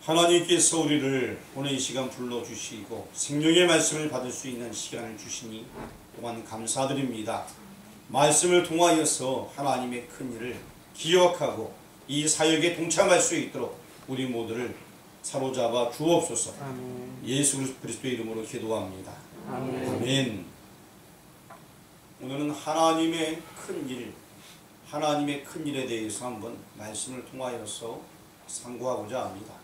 하나님께서 우리를 오늘 이 시간 불러주시고 생명의 말씀을 받을 수 있는 시간을 주시니 또한 감사드립니다. 말씀을 통하여서 하나님의 큰 일을 기억하고 이 사역에 동참할 수 있도록 우리 모두를 사로잡아 주옵소서. 아멘. 예수 그리스도의 이름으로 기도합니다. 아멘. 아멘. 오늘은 하나님의 큰 일, 하나님의 큰 일에 대해서 한번 말씀을 통하여서 상고하고자 합니다.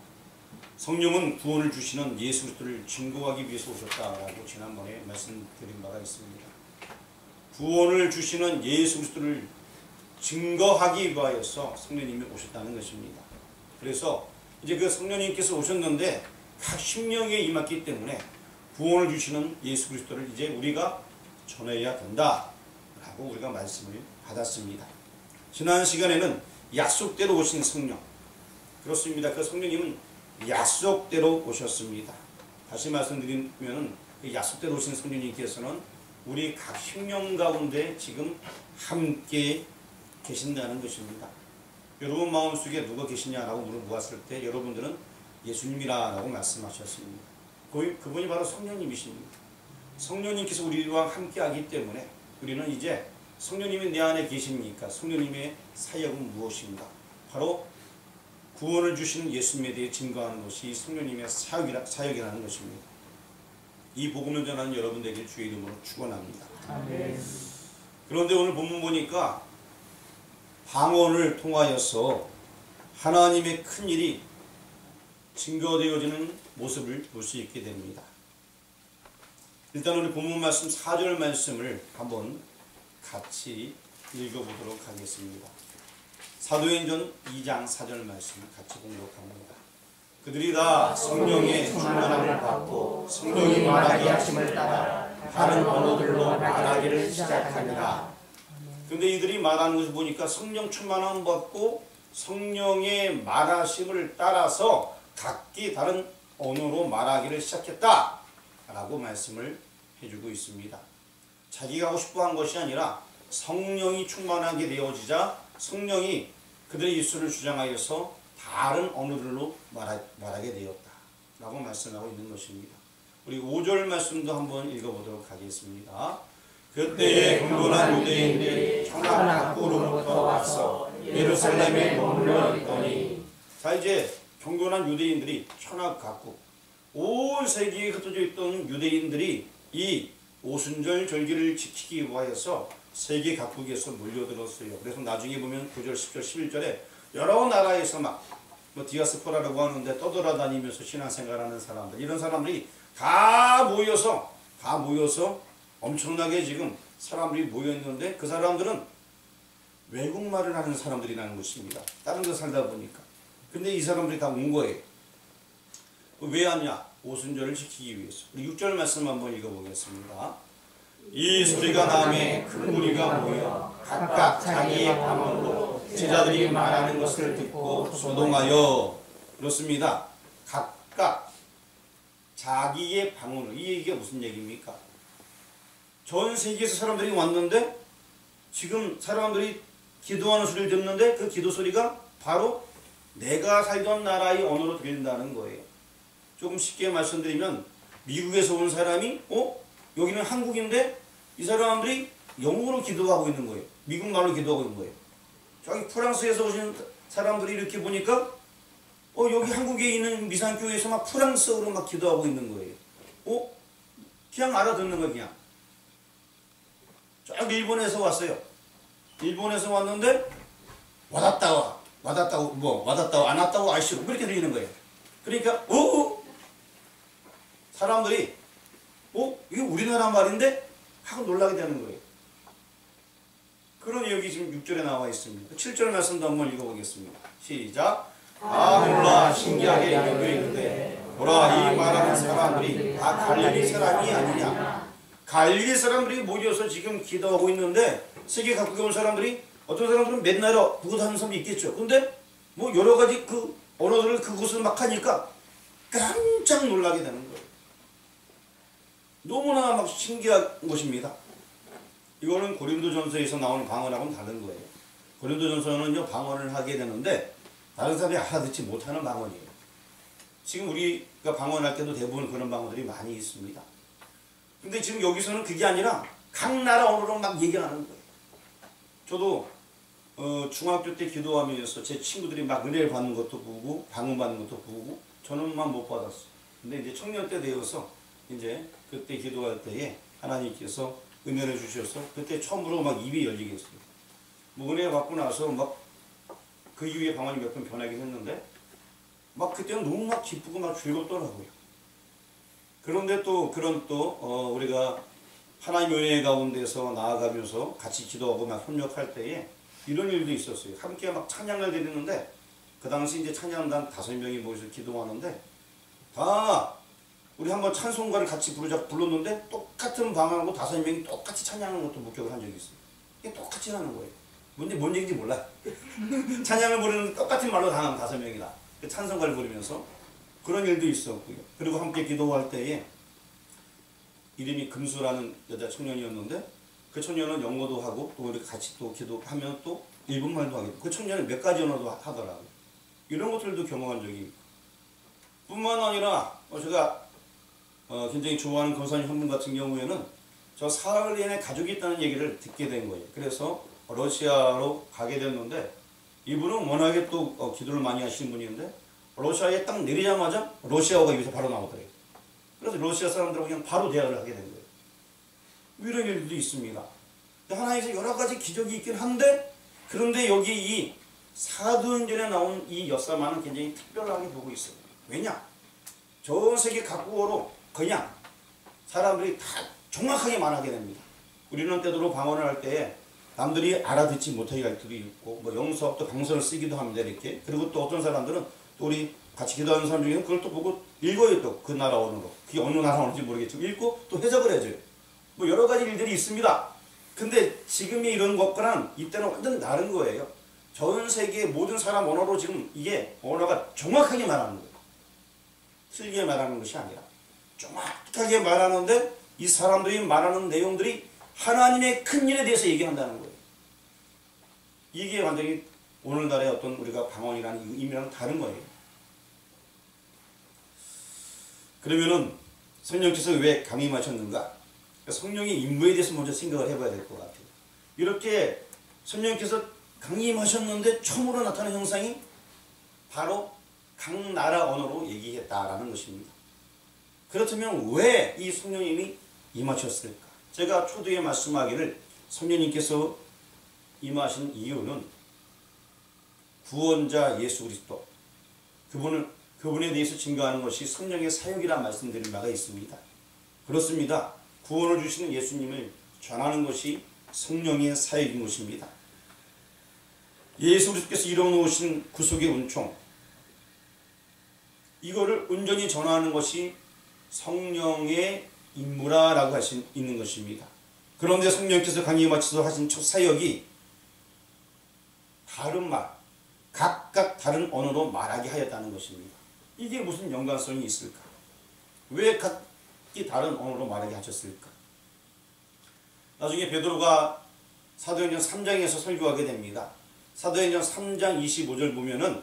성령은 구원을 주시는 예수 그리스도를 증거하기 위해서 오셨다라고 지난번에 말씀드린 바가 있습니다. 구원을 주시는 예수 그리스도를 증거하기 위하여서 성령님이 오셨다는 것입니다. 그래서 이제 그 성령님께서 오셨는데 각 심령에 임했기 때문에 구원을 주시는 예수 그리스도를 이제 우리가 전해야 된다라고 우리가 말씀을 받았습니다. 지난 시간에는 약속대로 오신 성령, 그렇습니다. 그 성령님은 약속대로 오셨습니다. 다시 말씀드리면 그 약속대로 오신 성령님께서는 우리 각 심령 가운데 지금 함께 계신다는 것입니다. 여러분 마음속에 누가 계시냐라고 물어보았을 때 여러분들은 예수님이라고 말씀하셨습니다. 그분이 바로 성령님이십니다. 성령님께서 우리와 함께 하기 때문에 우리는 이제 성령님이 내 안에 계십니까? 성령님의 사역은 무엇인가? 바로 구원을 주시는 예수님에 대해 증거하는 것이 성령님의 사역이라는 것입니다. 이 복음을 전하는 여러분들에게 주의 이름으로 축원합니다. 아멘. 그런데 오늘 본문 보니까 방언을 통하여서 하나님의 큰 일이 증거되어지는 모습을 볼 수 있게 됩니다. 일단 우리 본문 말씀 4절 말씀을 한번 같이 읽어보도록 하겠습니다. 사도행전 2장 4절 말씀을 같이 공독합니다. 그들이 다 성령의 충만함을 받고 성령이 말하게 하심을 따라 다른 언어들로 말하기를 시작하니라. 그런데 이들이 말하는 것을 보니까 성령 충만함을 받고 성령의 말하심을 따라서 각기 다른 언어로 말하기를 시작했다 라고 말씀을 해주고 있습니다. 자기가 하고 싶어 한 것이 아니라 성령이 충만하게 되어지자 성령이 그들의 입술을 주장하여서 다른 언어들로 말하게 되었다 라고 말씀하고 있는 것입니다. 우리 5절 말씀도 한번 읽어보도록 하겠습니다. 그때에 경건한 유대인들이 천하 각국으로부터 와서 예루살렘에 머물러 있더니, 자 이제 경건한 유대인들이 천하 각국 온 세계에 흩어져 있던 유대인들이 이 오순절 절기를 지키기 위하여서 세계 각국에서 몰려들었어요. 그래서 나중에 보면 9절, 10절, 11절에 여러 나라에서 막 디아스포라라고 하는데 떠돌아다니면서 신앙생활하는 사람들, 이런 사람들이 다 모여서 엄청나게 지금 사람들이 모여있는데 그 사람들은 외국말을 하는 사람들이라는 것입니다. 다른 데 살다 보니까. 근데 이 사람들이 다 온 거예요. 왜 왔냐? 오순절을 지키기 위해서. 우리 6절 말씀 한번 읽어보겠습니다. 이 소리가 나매 큰 무리가 모여 각각 자기의 방언으로 제자들이 말하는 것을 듣고 소동하여. 그렇습니다. 각각 자기의 방언으로. 이 얘기가 무슨 얘기입니까? 전 세계에서 사람들이 왔는데 지금 사람들이 기도하는 소리를 듣는데 그 기도 소리가 바로 내가 살던 나라의 언어로 들린다는 거예요. 조금 쉽게 말씀드리면 미국에서 온 사람이 여기는 한국인데 이 사람들이 영어로 기도하고 있는 거예요. 미국 말로 기도하고 있는 거예요. 저기 프랑스에서 오신 사람들이 이렇게 보니까 여기 한국에 있는 미산교회에서 막 프랑스어로 막 기도하고 있는 거예요. 그냥 알아듣는 거예요. 그냥. 저 일본에서 왔어요. 일본에서 왔는데 와닿다고 안 왔다고 아시고 그렇게 들리는 거예요. 그러니까 사람들이 이게 우리나라 말인데 하고 놀라게 되는 거예요. 그런 여기 지금 6절에 나와 있습니다. 7절 말씀도 한번 읽어보겠습니다. 시작. 놀라 신기하게 여기는데 보라, 이 말하는 사람들이 다 갈릴리 사람이 아니냐. 갈릴리 사람들이 모여서 지금 기도하고 있는데 세계 각국에 온 사람들이, 어떤 사람들은 맨날 그것 하는 사람이 있겠죠. 근데 여러 가지 그 언어들을 그곳을 막 하니까 깜짝 놀라게 되는 거예요. 너무나 막 신기한 것입니다. 이거는 고린도전서에서 나오는 방언하고는 다른 거예요. 고린도전서는요 방언을 하게 되는데 다른 사람이 알아듣지 못하는 방언이에요. 지금 우리가 방언할 때도 대부분 그런 방언들이 많이 있습니다. 근데 지금 여기서는 그게 아니라 각 나라 언어로 막 얘기하는 거예요. 저도 중학교 때 기도하면서 제 친구들이 막 은혜를 받는 것도 보고 방언 받는 것도 보고 저는만 못 받았어요. 근데 이제 청년 때 되어서 이제 그때 기도할 때에 하나님께서 은혜를 주셔서 그때 처음으로 막 입이 열리게 했어요. 뭐 은혜 받고 나서 막 그 이후에 방언이 몇 번 변하긴 했는데 막 그때는 너무 막 기쁘고 막 즐겁더라고요. 그런데 또 그런 우리가 하나님의 은혜 가운데서 나아가면서 같이 기도하고 막 협력할 때에 이런 일도 있었어요. 함께 막 찬양을 드리는데 그 당시 이제 찬양단 5명이 모여서 기도하는데 다 우리 한번 찬송가를 같이 불렀는데 똑같은 방하고 5명이 똑같이 찬양하는 것도 목격을 한 적이 있어요. 이게 똑같이 하는 거예요. 뭔 얘기인지 몰라요. 찬양을 부르는 똑같은 말로 다 5명이다. 찬송가를 부르면서 그런 일도 있었고요. 그리고 함께 기도할 때에 이름이 금수라는 여자 청년이었는데 그 청년은 영어도 하고 또 우리 같이 또 기도하면 또 일본말도 하게 되고 그 청년은 몇 가지 언어도 하더라고요. 이런 것들도 경험한 적이 있고 뿐만 아니라 제가 굉장히 좋아하는 권사님 한 분 같은 경우에는 저 사흘 내내 가족이 있다는 얘기를 듣게 된 거예요. 그래서 러시아로 가게 됐는데 이분은 워낙에 또 기도를 많이 하시는 분이었는데 러시아에 딱 내리자마자 러시아어가 입에서 바로 나오더래요. 그래서 러시아 사람들하고 그냥 바로 대화를 하게 된 거예요. 이런 일도 있습니다. 하나님께서 여러 가지 기적이 있긴 한데 그런데 여기 이 사도행전에 나온 이 역사만은 굉장히 특별하게 보고 있어요. 왜냐? 전 세계 각국어로 그냥 사람들이 다 정확하게 말하게 됩니다. 우리는 때도로 방언을 할 때 남들이 알아듣지 못하게 할 때도 있고 뭐 영수학도 강서를 쓰기도 합니다. 이렇게. 그리고 또 어떤 사람들은 또 우리 같이 기도하는 사람 중에는 그걸 또 보고 읽어요. 또 그 나라 언어로. 그게 어느 나라 언어인지 모르겠지만 읽고 또 해석을 해줘요. 뭐 여러 가지 일들이 있습니다. 근데 지금이 이런 것과는 이때는 완전 다른 거예요. 전 세계 모든 사람 언어로 지금 이게 언어가 정확하게 말하는 거예요. 틀리게 말하는 것이 아니라 정확하게 말하는데 이 사람들이 말하는 내용들이 하나님의 큰 일에 대해서 얘기한다는 거예요. 이게 완전히 오늘날의 어떤 우리가 방언이라는 의미랑 다른 거예요. 그러면은 성령께서 왜 강림하셨는가? 성령의 임무에 대해서 먼저 생각을 해봐야 될 것 같아요. 이렇게 성령께서 강림하셨는데 처음으로 나타난 형상이 바로 각 나라 언어로 얘기했다라는 것입니다. 그렇다면 왜 이 성령님이 임하셨을까? 제가 초두에 말씀하기를 성령님께서 임하신 이유는 구원자 예수 그리스도 그분에 대해서 증거하는 것이 성령의 사역이라 말씀드린 바가 있습니다. 그렇습니다. 구원을 주시는 예수님을 전하는 것이 성령의 사역인 것입니다. 예수 그리스도께서 이뤄놓으신 구속의 은총 이거를 온전히 전하는 것이 성령의 임무라고 할 수 있는 것입니다. 그런데 성령께서 강림에 맞춰서 하신 첫 사역이 다른 말, 각각 다른 언어로 말하게 하였다는 것입니다. 이게 무슨 연관성이 있을까? 왜 각기 다른 언어로 말하게 하셨을까? 나중에 베드로가 사도행전 3장에서 설교하게 됩니다. 사도행전 3장 25절 보면은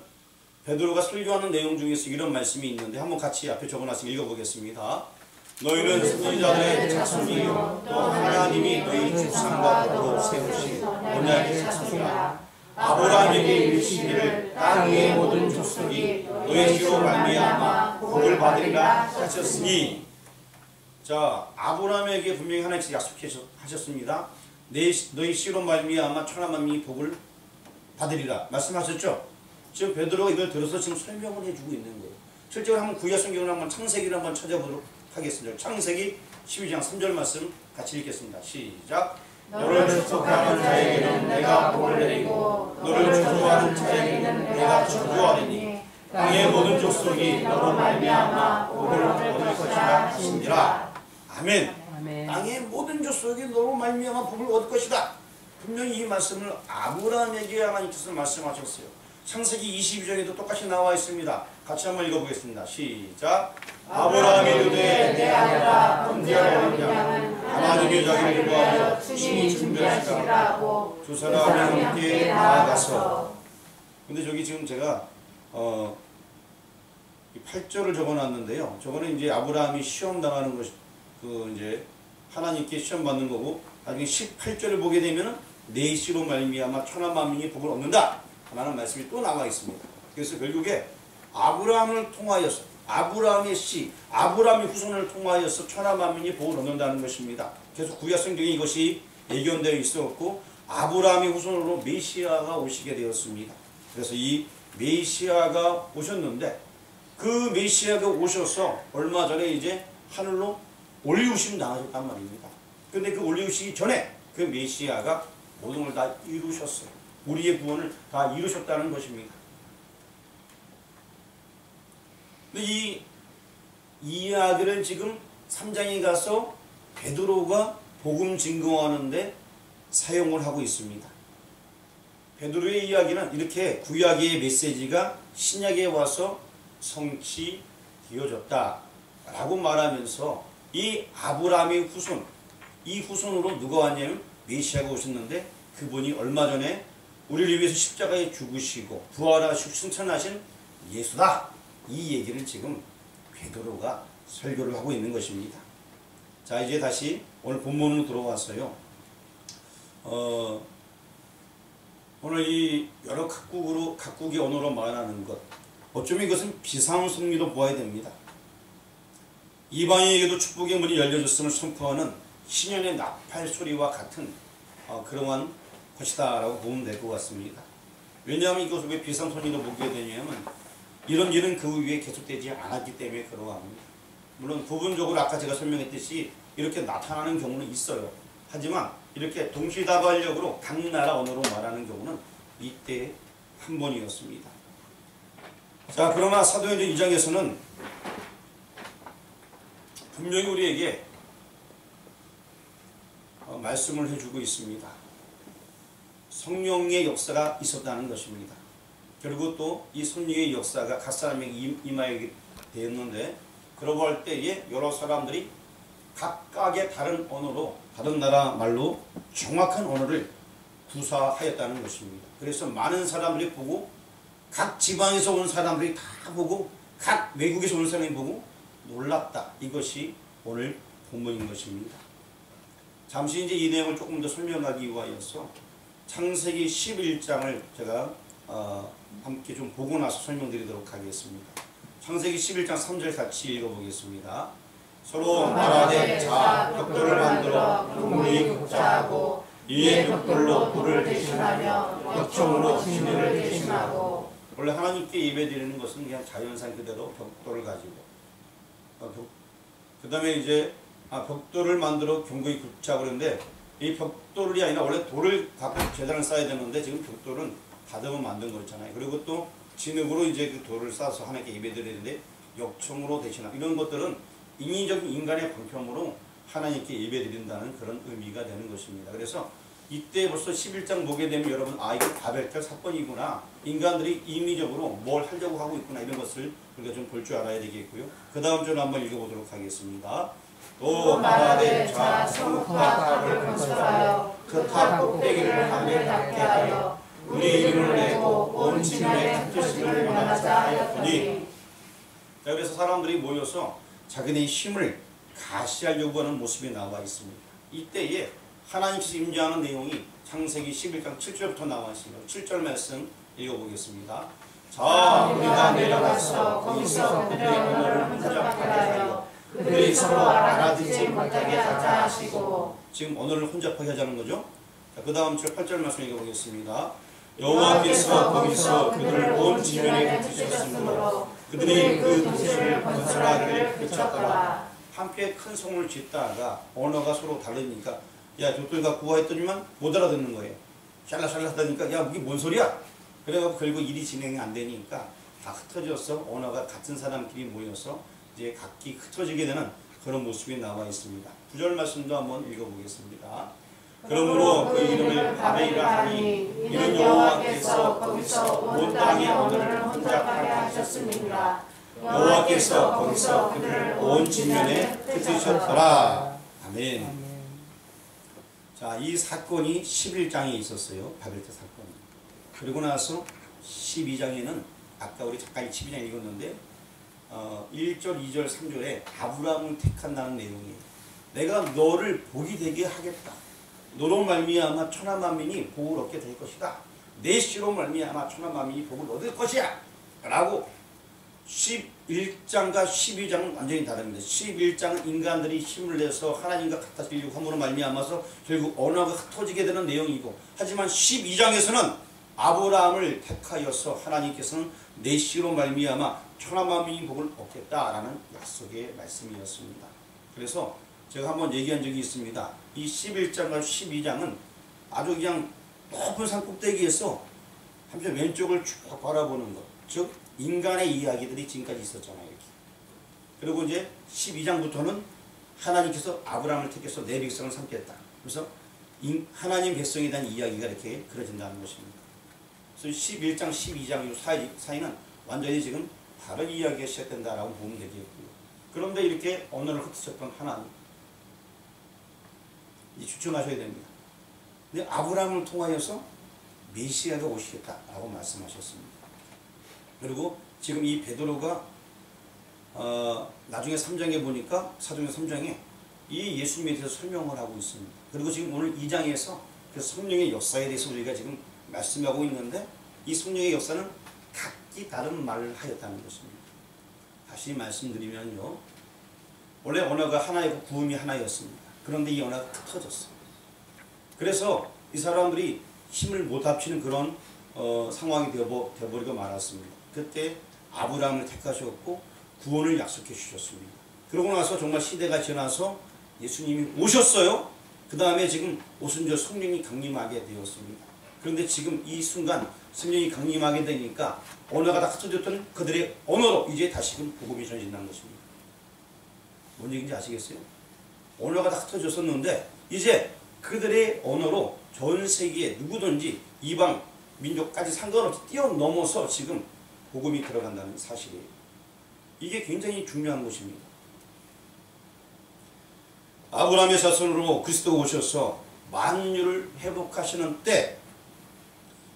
베드로가 설교하는 내용 중에서 이런 말씀이 있는데 한번 같이 앞에 적어놔서 읽어보겠습니다. 너희는 선지자들의 자손이요 또 하나님이 너희 조상과 더불어 세우신 언약의 자손이라. 아브라함에게 이르시기를 땅 위의 모든 족속이 너희 씨로 말미암아 복을 받으리라 하셨으니. 자, 아브라함에게 분명히 하나님께서 약속하셨습니다. 너희 씨로 말미암아 천하 만민이 복을 받으리라 말씀하셨죠. 지금 베드로가 이걸 들어서 지금 설명을 해주고 있는 거예요. 실제로 한번 구약 성경을 한번 창세기를 한번 찾아보도록 하겠습니다. 창세기 12장 3절 말씀 같이 읽겠습니다. 시작. 너를 축복하는 자에게는 내가 복을 내리고 너를 저주하는 자에게는 내가 저주하리니 땅의 모든 족속이 너로 말미암아 복을 얻을 것이라 하시니라. 아멘. 아멘. 땅의 모든 족속이 너로 말미암아 복을 얻을 것이다. 분명히 이 말씀을 아브라함에게 하나님께서 말씀하셨어요. 창세기 22장에도 똑같이 나와 있습니다. 같이 한번 읽어보겠습니다. 시작. 아브라함이 이르되 내 아들아 범죄하려 하면 하나님의 자기를 구하여 친히 준비하시라 하고 두 사람이 함께 나아가서. 근데 저기 지금 제가 18절을 적어놨는데요. 저거는 이제 아브라함이 시험 당하는 것, 이제 하나님께 시험 받는 거고, 나중에 18절을 보게 되면은 내 씨로 말미암아 천하 만민이 복을 얻는다 라는 말씀이 또 나와 있습니다. 그래서 결국에 아브라함을 통하여서, 아브라함의 씨, 아브라함의 후손을 통하여서 천하 만민이 복을 얻는다는 것입니다. 그래서 구약 성경에 이것이 예견되어 있었고, 아브라함의 후손으로 메시아가 오시게 되었습니다. 그래서 이 메시아가 오셨는데, 그 메시아가 오셔서 얼마 전에 이제 하늘로 올리우심 당하셨단 말입니다. 근데 그 올리우시기 전에 그 메시아가 모든 걸 다 이루셨어요. 우리의 구원을 다 이루셨다는 것입니다. 근데 이 이야기를 지금 3장에 가서 베드로가 복음 증거하는데 사용을 하고 있습니다. 베드로의 이야기는 이렇게 구약의 메시지가 신약에 와서 성취되어졌다 라고 말하면서 이 아브라함의 후손, 이 후손으로 누가 왔냐면 메시아가 오셨는데, 그분이 얼마 전에 우리를 위해서 십자가에 죽으시고 부활하시고 승천하신 예수다, 이 얘기를 지금 베드로가 설교를 하고 있는 것입니다. 자, 이제 다시 오늘 본문으로 들어와서요. 오늘 이 여러 각국의 언어로 말하는 것, 어쩌면 이것은 비상성리로 보아야 됩니다. 이방인에게도 축복의 문이 열려졌음을 선포하는 신년의 나팔 소리와 같은 그러한 것이다 라고 보면 될 것 같습니다. 왜냐하면 이것을 왜 비상성리로 보게 되냐면, 이런 일은 그 위에 계속되지 않았기 때문에 그러합니다. 물론 부분적으로 아까 제가 설명했듯이 이렇게 나타나는 경우는 있어요. 하지만 이렇게 동시다발적으로 각 나라 언어로 말하는 경우는 이때 한 번이었습니다. 자, 그러나 사도행전 2장에서는 분명히 우리에게 말씀을 해주고 있습니다. 성령의 역사가 있었다는 것입니다. 그리고 또 이 성령의 역사가 각 사람에게 임하게 되었는데, 그러고 할 때에 여러 사람들이 각각의 다른 언어로, 다른 나라 말로 정확한 언어를 구사하였다는 것입니다. 그래서 많은 사람들이 보고, 각 지방에서 온 사람들이 다 보고, 각 외국에서 온 사람이 보고 놀랐다. 이것이 오늘 본문인 것입니다. 잠시 이제 이 내용을 조금 더 설명하기 위하여서 창세기 11장을 제가 함께 좀 보고 나서 설명드리도록 하겠습니다. 창세기 11장 3절 같이 읽어보겠습니다. 서로 말하되 자 벽돌을 만들어 동물이 격자하고 이에 벽돌로 돌을 대신하며 벽종으로 진흙을 대신하고. 원래 하나님께 예배드리는 것은 그냥 자연산 그대로 벽돌을 가지고, 그 다음에 이제 벽돌을 만들어 견고히 굽자 그러는데, 이 벽돌이 아니라 원래 돌을 갖고 재단을 쌓아야 되는데 지금 벽돌은 다듬어 만든 거잖아요. 그리고 또 진흙으로 이제 그 돌을 쌓아서 하나님께 예배드리는데 역청으로 대신하고, 이런 것들은 인위적인 인간의 방편으로 하나님께 예배드린다는 그런 의미가 되는 것입니다. 그래서 이때 벌써 11장 보게 되면 여러분, 이게 바벨탑 사건이구나, 인간들이 인위적으로 뭘 하려고 하고 있구나, 이런 것을 우리가 좀 볼 줄 알아야 되겠고요. 그 다음 절 한번 읽어보도록 하겠습니다. 또 말하되 자 성읍과 탑을 건설하여 그 탑 꼭대기를 하늘에 닿게 하여 우리 이름을 내고 온 지면에 흩으심을 면하자 하였더니. 그래서 사람들이 모여서 자기네의 힘을 가시하려고 하는 모습이 나와 있습니다. 이때에 하나님께서 임재하는 내용이 창세기 11장 7절부터 나와 있습니다. 7절 말씀 읽어보겠습니다. 자, 우리가 내려가서 거기서 그들의 언어를 혼잡하게 하여 그들이 서로 알아듣지 못하게 하자 하시고. 지금 언어를 혼잡하게 하자는 거죠. 그 다음 절 8절 말씀 읽어보겠습니다. 여호와께서 거기서 그들을 온 지면에 흩으셨으므로 그들이 그 도시를 건설하기를 그쳤더라. 함께 큰 성을 짓다가 언어가 서로 다르니까, 야 벽돌 갖고 와 했더니만 못 알아듣는 거예요. 샬라샬라 하다니까, 야 이게 뭔 소리야? 그래가지고 결국 일이 진행이 안 되니까 다 흩어져서 언어가 같은 사람끼리 모여서 이제 각기 흩어지게 되는 그런 모습이 나와 있습니다. 9절 말씀도 한번 읽어보겠습니다. 그러므로 그 이름을 바벨이라 하니 이는 여호와께서 거기서 온 땅의 언어를 혼잡하게 하셨습니다. 여호와께서 거기서 그들을 온 지면에 흩으셨더라. 아멘. 자, 이 사건이 11장에 있었어요. 바벨탑 사건이. 그리고 나서 12장에는 아까 우리 잠깐 12장 읽었는데 1절, 2절, 3절에 아브라함을 택한다는 내용이에요. 내가 너를 복이 되게 하겠다. 너로 말미암아 천하 만민이 복을 얻게 될 것이다. 내 씨로 말미암아 천하 만민이 복을 얻을 것이야. 라고 11장과 12장은 완전히 다릅니다. 11장은 인간들이 힘을 내서 하나님과 같아지려고 함으로 말미암아서 결국 언어가 흩어지게 되는 내용이고, 하지만 12장에서는 아브라함을 택하여서 하나님께서는 내 씨로 말미암아 천하 만민이 복을 얻겠다라는 약속의 말씀이었습니다. 그래서 제가 한번 얘기한 적이 있습니다. 이 11장과 12장은 아주 그냥 높은 산 꼭대기에서 한편 왼쪽을 쭉 바라보는 것, 즉 인간의 이야기들이 지금까지 있었잖아요. 이렇게. 그리고 이제 12장부터는 하나님께서 아브라함을 택해서 내 백성을 삼겠다. 그래서 하나님 백성에 대한 이야기가 이렇게 그려진다는 것입니다. 그래서 11장, 12장 이 사이는 완전히 지금 다른 이야기가 시작된다라고 보면 되겠고요. 그런데 이렇게 언어를 흩으셨던 하나님, 이제 집중하셔야 됩니다. 근데 아브라함을 통하여서 메시아가 오시겠다라고 말씀하셨습니다. 그리고 지금 이 베드로가 나중에 3장에 보니까 사도행 3장에 이 예수님에 대해서 설명을 하고 있습니다. 그리고 지금 오늘 2장에서 그 성령의 역사에 대해서 우리가 지금 말씀하고 있는데, 이 성령의 역사는 각기 다른 말을 하였다는 것입니다. 다시 말씀드리면요, 원래 언어가 하나이고 구음이 하나였습니다. 그런데 이 언어가 흩어졌어요. 그래서 이 사람들이 힘을 못 합치는 그런 상황이 되어버리고 말았습니다. 그때 아브라함을 택하셨고 구원을 약속해 주셨습니다. 그러고 나서 정말 시대가 지나서 예수님이 오셨어요. 그 다음에 지금 오순절 성령이 강림하게 되었습니다. 그런데 지금 이 순간 성령이 강림하게 되니까 언어가 다 흩어졌던 그들의 언어로 이제 다시금 복음이 전해진다는 것입니다. 뭔 얘기인지 아시겠어요? 언어가 다 흩어졌었는데 이제 그들의 언어로 전 세계에 누구든지 이방 민족까지 상관없이 뛰어넘어서 지금 복음이 들어간다는 사실이에요. 이게 굉장히 중요한 것입니다. 아브라함의 자손으로 그리스도가 오셔서 만유를 회복하시는 때,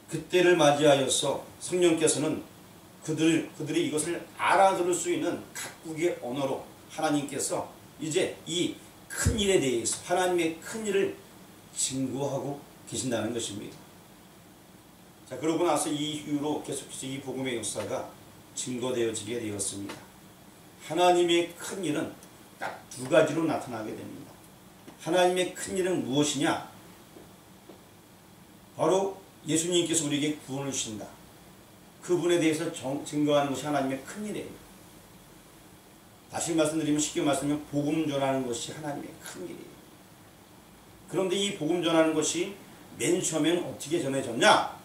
그때를 맞이하여서 성령께서는 그들이 이것을 알아들을 수 있는 각국의 언어로 하나님께서 이제 이 큰 일에 대해서 하나님의 큰 일을 증거하고 계신다는 것입니다. 자, 그러고 나서 이 이후로 계속해서 이 복음의 역사가 증거되어지게 되었습니다. 하나님의 큰 일은 딱 두 가지로 나타나게 됩니다. 하나님의 큰 일은 무엇이냐? 바로 예수님께서 우리에게 구원을 주신다. 그분에 대해서 증거하는 것이 하나님의 큰 일이에요. 다시 말씀드리면, 쉽게 말씀드리면 복음 전하는 것이 하나님의 큰 일이에요. 그런데 이 복음 전하는 것이 맨 처음에는 어떻게 전해졌냐?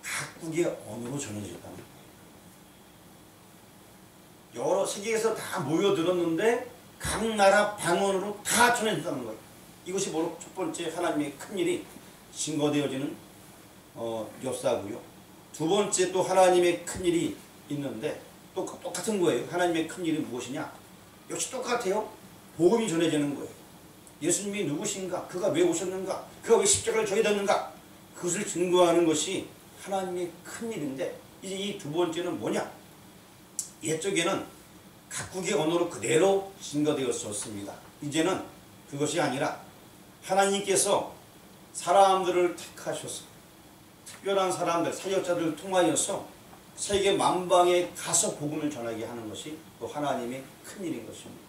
각국의 언어로 전해졌다는 거예요. 여러 세계에서 다 모여들었는데 각 나라 방언으로 다 전해졌다는 거예요. 이것이 바로 첫 번째 하나님의 큰 일이 증거되어지는 역사고요. 두 번째 또 하나님의 큰 일이 있는데 또 똑같은 거예요. 하나님의 큰 일이 무엇이냐? 역시 똑같아요. 복음이 전해지는 거예요. 예수님이 누구신가? 그가 왜 오셨는가? 그가 왜 십자가를 져야 되는가? 그것을 증거하는 것이 하나님의 큰 일인데, 이제 이 두 번째는 뭐냐? 옛적에는 각국의 언어로 그대로 증거되었었습니다. 이제는 그것이 아니라 하나님께서 사람들을 택하셔서 특별한 사람들, 사역자들을 통하여서 세계 만방에 가서 복음을 전하게 하는 것이 또 하나님의 큰 일인 것입니다.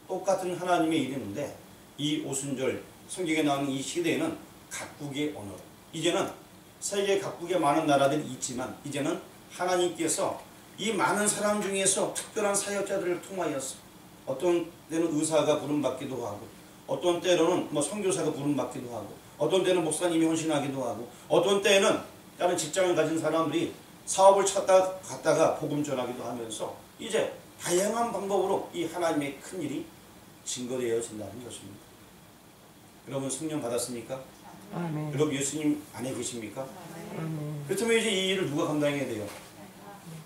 똑같은 하나님의 일인데 이 오순절 성경에 나오는 이 시대에는 각국의 언어로, 이제는 세계 각국에 많은 나라들이 있지만 이제는 하나님께서 이 많은 사람 중에서 특별한 사역자들을 통하여서, 어떤 때는 의사가 부름받기도 하고, 어떤 때로는 선교사가 부름받기도 하고, 어떤 때는 목사님이 헌신하기도 하고, 어떤 때는 다른 직장을 가진 사람들이 사업을 갔다가 복음 전하기도 하면서 이제 다양한 방법으로 이 하나님의 큰 일이 증거되어진다는 것입니다. 여러분 성령 받았습니까? 아멘. 여러분 예수님 안에 계십니까? 아멘. 그렇다면 이제 이 일을 누가 감당해야 돼요?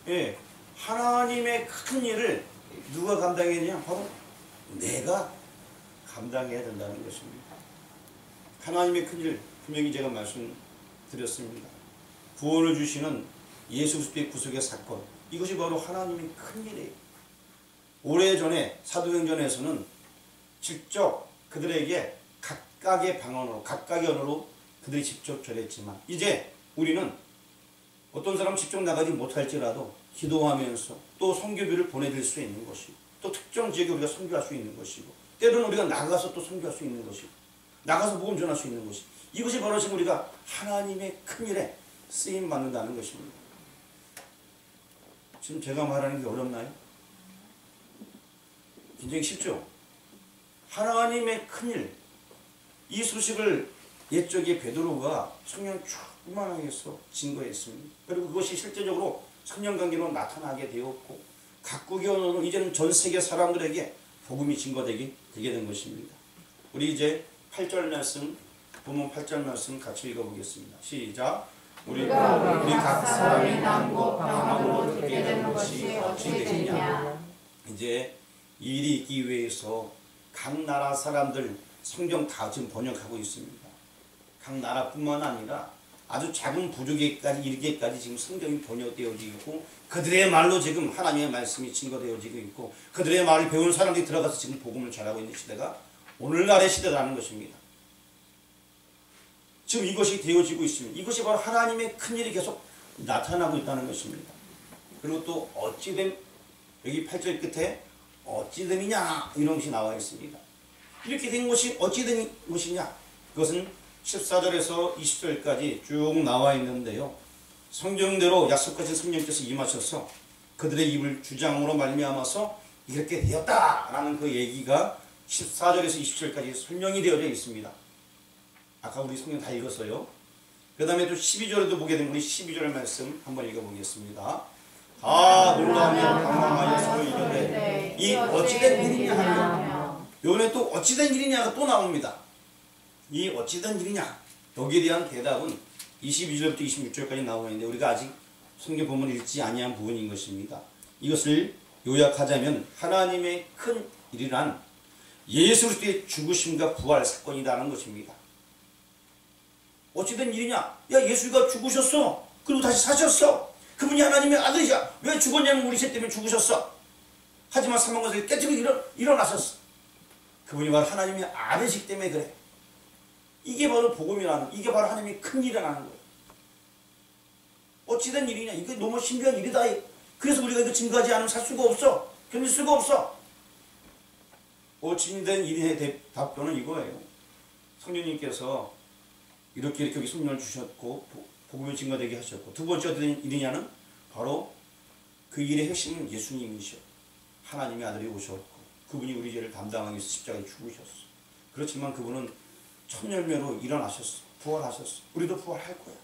예, 하나님의 큰 일을 누가 감당해야 되냐? 바로 내가 감당해야 된다는 것입니다. 하나님의 큰 일, 분명히 제가 말씀드렸습니다. 구원을 주시는 예수 그리스도의 구속의 사건, 이것이 바로 하나님의 큰일이에요. 오래전에 사도행전에서는 직접 그들에게 각각의 방언으로, 각각의 언어로 그들이 직접 전했지만, 이제 우리는 어떤 사람 직접 나가지 못할지라도 기도하면서 또 선교비를 보내드릴 수 있는 것이고, 또 특정 지역에 우리가 선교할 수 있는 것이고, 때로는 우리가 나가서 또 선교할 수 있는 것이고, 나가서 복음 전할 수 있는 것이고, 이것이 바로 지금 우리가 하나님의 큰일에 쓰임 받는다는 것입니다. 지금 제가 말하는 게 어렵나요? 굉장히 쉽죠? 하나님의 큰일, 이 소식을 옛적에 베드로가 성령 충만하게 해서 증거했습니다. 그리고 그것이 실제적으로 성령관계로 나타나게 되었고, 각국의 언어로 이제는 전 세계 사람들에게 복음이 증거되게 된 것입니다. 우리 이제 8절 말씀, 본문 8절 말씀 같이 읽어보겠습니다. 시작. 우리 각 사람이 남고 방언으로 듣게 되는 것이 어찌 되느냐. 이제 이 일이 있기 위해서 각 나라 사람들 성경 다 지금 번역하고 있습니다. 각 나라뿐만 아니라 아주 작은 부족에까지 이르게까지 지금 성경이 번역되어지고 있고, 그들의 말로 지금 하나님의 말씀이 증거되어지고 있고, 그들의 말을 배운 사람들이 들어가서 지금 복음을 전하고 있는 시대가 오늘날의 시대라는 것입니다. 지금 이것이 되어지고 있습니다. 이것이 바로 하나님의 큰일이 계속 나타나고 있다는 것입니다. 그리고 또 어찌됨, 여기 8절 끝에 어찌됨이냐 이런 것이 나와 있습니다. 이렇게 된 것이 어찌된 것이냐, 그것은 14절에서 20절까지 쭉 나와 있는데요. 성경대로 약속하신 성령께서 임하셔서 그들의 입을 주장으로 말미암아서 이렇게 되었다라는 그 얘기가 14절에서 20절까지 설명이 되어져 있습니다. 아까 우리 성경 다 읽었어요. 그 다음에 또 12절에도 보게 되면 우리 12절 말씀 한번 읽어보겠습니다. 다 놀라며 방황하여서 이르되 이 어찌된 일이냐 하며, 요번에 또 어찌된 일이냐가 또 나옵니다. 이 어찌된 일이냐, 여기에 대한 대답은 22절부터 26절까지 나와 있는데 우리가 아직 성경 본문을 읽지 아니한 부분인 것입니다. 이것을 요약하자면 하나님의 큰 일이란 예수 그리스도의 죽으심과 부활 사건이라는 것입니다. 어찌된 일이냐? 야, 예수가 죽으셨어. 그리고 다시 사셨어. 그분이 하나님의 아들이자. 왜 죽었냐면 우리 죄 때문에 죽으셨어. 하지만 사망 가운데 깨뜨리고 일어나셨어. 그분이 바로 하나님의 아들이시기 때문에 그래. 이게 바로 복음이라는, 이게 바로 하나님의 큰 일이라는 거예요. 어찌된 일이냐? 이게 너무 신비한 일이다. 그래서 우리가 이거 증거하지 않으면 살 수가 없어. 견딜 수가 없어. 어찌된 일의 답변은 이거예요. 성령님께서 이렇게 여기 성령을 주셨고 복음을 증거되게 하셨고, 두 번째 어떤 일이냐는 바로 그 일의 핵심은 예수님이셔. 하나님의 아들이 오셨고 그분이 우리 죄를 담당하기 위해서 십자가에 죽으셨어. 그렇지만 그분은 천열매로 일어나셨어. 부활하셨어. 우리도 부활할 거야.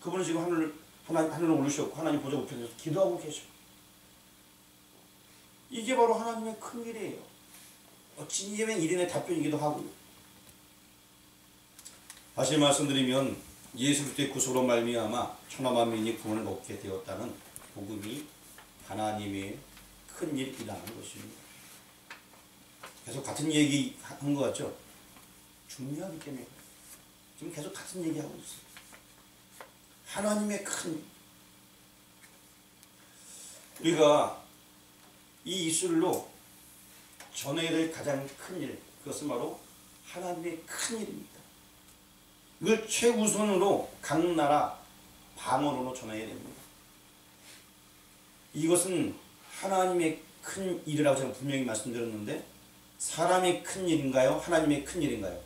그분은 지금 하늘로 오르셨고 하나님 보좌 우편에서 기도하고 계셔. 이게 바로 하나님의 큰 일이에요. 어찌된 일인의 답변이기도 하고요. 다시 말씀드리면 예수 그리스도의 구속으로 말미암아 천하 만민이 구원을 얻게 되었다는 복음이 하나님의 큰 일이라는 것입니다. 계속 같은 얘기 한 것 같죠? 중요하기 때문에 지금 계속 같은 얘기하고 있어요. 하나님의 큰 일. 우리가 이 이슬로 전해야 될 가장 큰 일, 그것은 바로 하나님의 큰 일입니다. 이걸 최우선으로 각 나라 방언으로 전해야 됩니다. 이것은 하나님의 큰 일이라고 제가 분명히 말씀드렸는데, 사람의 큰 일인가요? 하나님의 큰 일인가요?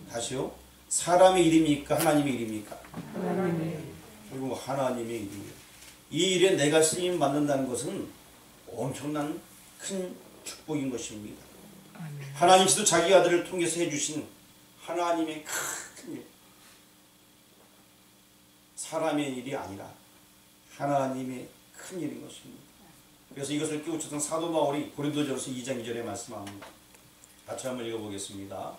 다시요? 사람의 일입니까? 하나님의 일입니까? 그리고 하나님의 일이에요. 이 일에 내가 쓰임 받는다는 것은 엄청난 큰 축복인 것입니다. 하나님께서 자기 아들을 통해서 해주신 하나님의 큰 일, 사람의 일이 아니라 하나님의 큰 일인 것입니다. 그래서 이것을 깨우쳤던 사도 바울이 고린도전서 2장 2절에 말씀합니다. 같이 한번 읽어보겠습니다.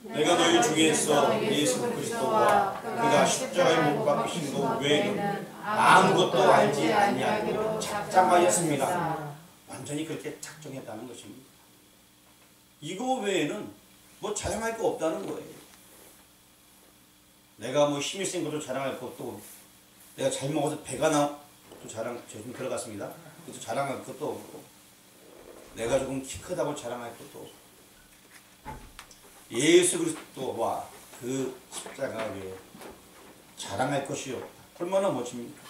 내가 너희 중에서 예수 그리스도와 그가 십자가에 못 박히신 것 외에는 아무것도 알지 아니하기로 작정하였습니다. 완전히 그렇게 작정했다는 것입니다. 이거 외에는 뭐 자랑할 거 없다는 거예요. 내가 뭐 힘이 센 것도 자랑할 것도, 내가 잘 먹어서 배가 또 조금 들어갔습니다. 그것도 자랑할 것도 없고, 내가 조금 키 크다고 자랑할 것도 없고, 예수 그리스도와 그 십자가 외에 자랑할 것이 없다. 얼마나 멋집니까?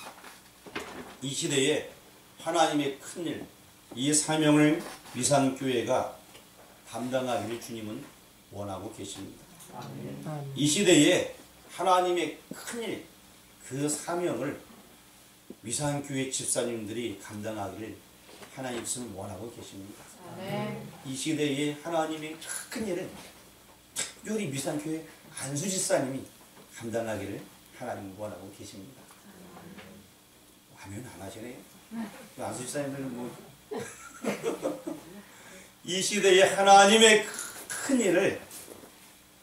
이 시대에 하나님의 큰일, 이 사명을 위산교회가 감당하기를 주님은 원하고 계십니다. 이 시대에 하나님의 큰일, 그 사명을 위산교회 집사님들이 감당하기를 하나님께서는 원하고 계십니다. 이 시대에 하나님의 큰일을 특별히 위산교회 안수 집사님이 감당하기를 하나님 원하고 계십니다. 아멘 안 하시네요. 안수 집사님들은 뭐 이 시대에 하나님의 큰일을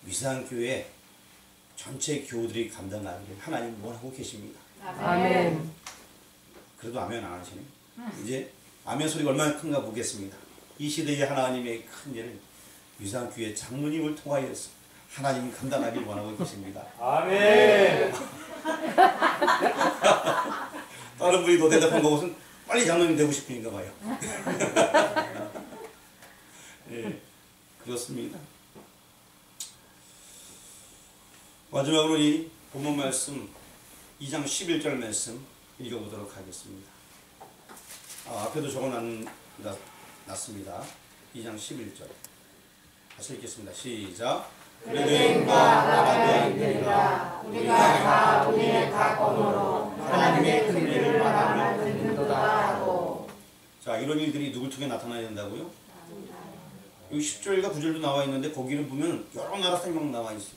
위산교회 전체 교우들이 감당하기를 하나님 원하고 계십니다. 아멘. 그래도 아멘 안 하시네. 이제 아멘 소리가 얼마나 큰가 보겠습니다. 이 시대에 하나님의 큰일을 위산교회 장로님을 통하여서 하나님이 감당하기를 원하고 계십니다. 아멘. 다른 분이 더 대답한 것은 빨리 장로님 되고 싶으니까 봐요. 예, 그렇습니다. 마지막으로 이 본문 말씀 2장 11절 말씀 읽어보도록 하겠습니다. 앞에도 적어놨습니다. 2장 11절 다시 읽겠습니다. 시작. 그들과 말하되리라. 우리가 다 우리의 각언으로 하나님의 큰일을 말하며 듣는도다 하고. 자, 이런 일들이 누굴 통해 나타나야 된다고요? 여기 10절과 9절도 나와 있는데 거기는 보면 여러 나라 사람이 막 나와 있어요.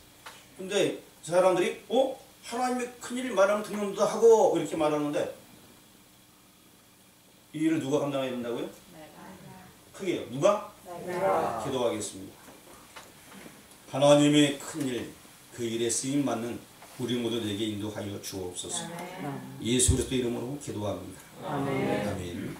근데 사람들이 하나님의 큰일을 말하면 듣는다 하고 이렇게 말하는데 이 일을 누가 감당해야 된다고요? 크게요. 누가? 기도하겠습니다. 하나님의 큰일, 그 일에 쓰임 받는 우리 모두에게 인도하여 주옵소서. 예수 그리스도 이름으로 기도합니다. 아멘.